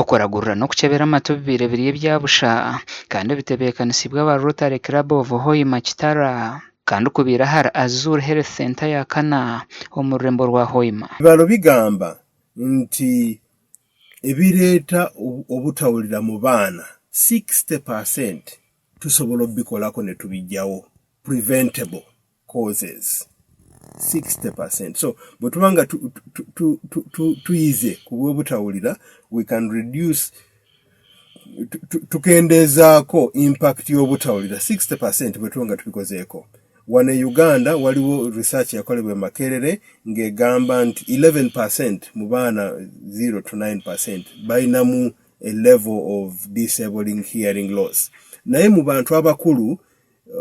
okuragurira n'okukyebera amatu birebire byabusha kandi bitebeekanisibwa aba Rotary Club of Hoima Kitara kandi okubiira hari Azure Health Center ya Kana omu rurembo rwa Hoima. Balo bigamba nti ebireeta obutawulira mu baana 60% tusobola obikolako ne tubijjawo, preventable causes 60%. So bwe tubanga tuyize ku bw'obutawulira, we can reduce tukendezaako impact y'obutawulira 60% bwe tubanga tubikozeeko. Wano e Uganda waliwo research yakolebwa Makerere ng'egamba nti 11% mu baana 0 to 9% balinamu a level of disabling hearing loss. Naye mu bantu abakulu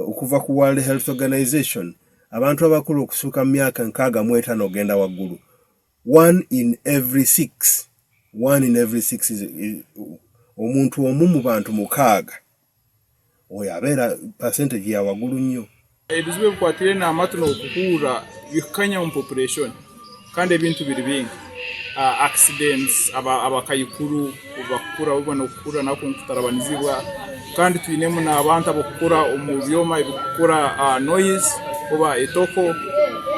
okuva ku World Health Organization, abantu abakulu okusuuka mu myaka 65 ogenda waggulu, 1 in every 6 is omuntu omu mu bantu 6 oyo abeera percentage ya waggulu nnyo. Ebizibu bikwatire n'amatu n'okuhuura bikanya mu population kandi ebintu biri bingi. Accidents abakayikuru bakukura ubona okukura nako nkutarabanizibwa kandi tuinemu n'abantu abakukura omu byoma ebikukura noise oba etoko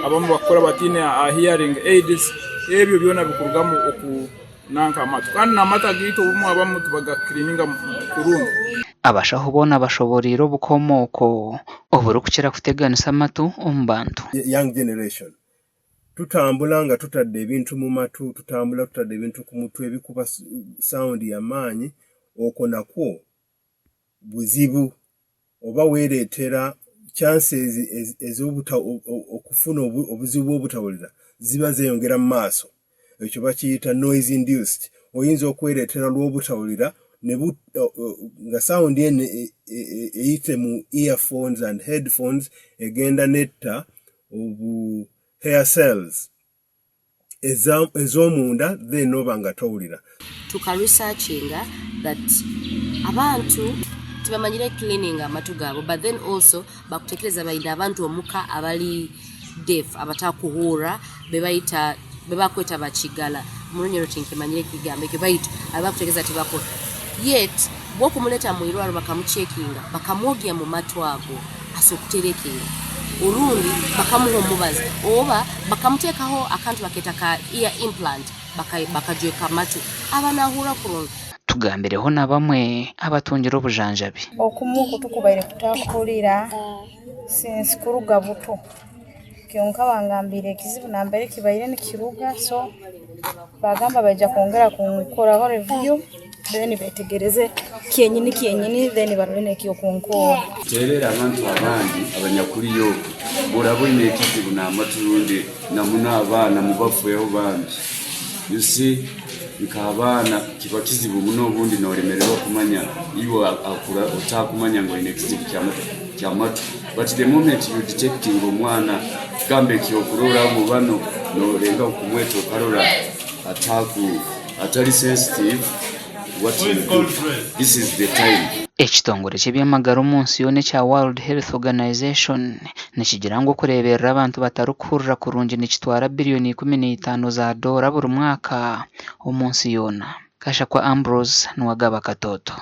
abamu bakukura batine hearing aids ebyo byona bikurugamu okunanka amatu kandi n'amatu agito obumu abamu tubagakirininga kurungi. Abashaho boona bashoborire obukomooko oburikukira kuteganisa amatu omu bantu. Young generation tutambula nga tutadde ebintu mu matu, tutambula tutadde ebintu ku mutwe ebikuba sound y'amaanyi, okwo nakwo buzibu oba weereetera chances okufuna obuzibu bw'obutawulira ziba zeeyongera mu maaso. Ekyo bakiyita noise induced. Oyinza okwereetera lw'obutawulira nga sound eyite mu earphones and headphones egenda netta obu hair cells ez'omunda then oba nga towulira. Tukaresearchinga that abantu tibamanyire cleaning amatu gaabo, but then also bakutekereza bayina abantu omuka abali deaf abatakuhuura bebakweta bakigala murunyero tinkimanyire kigambo ekyo bayita abakutekereza tibakora yet bokumuleta mu irwaro bakamuchekinga bakamwogya mu matu ago asokuterekera olundi bakamuha omubazi oba bakamuteekaho akantu baketa ka ear implant bakajweka matu abanahura kurungi. Tugambireho na bamwe abatungira obujanjabi. Okumuko tukubaire kutakulira since kuruga buto kyonka bangambire ekizibu nambere kibaire nikiruga, so bagamba bajja kwongera kunkoraho review then betegereze kyenyini then barone kiyo kunkoa terera abantu abandi abanyakuliyo burabone ekizibu n'amaturundi namuna abaana mubafuyeho bangi. You see nk'abaana kiba kizibu muno obundi n'olemererwa kumanya iwe akura otakumanya ngo inekizibu kyamatu, but the moment you detecting omwana gambe kyokurora mu bano n'olenga okumweta okarora atali sensitive, what you do, this is the time. Ekitongole ky'ebyamagara omunsi yona ekya World Health Organization nikigira ngu okureeberera abantu batarikuhurira kurungi nikitwara biliyoni 15 za dola buri mwaka omunsi yona. Kasha kwa Ambrose Nwagaba Katoto.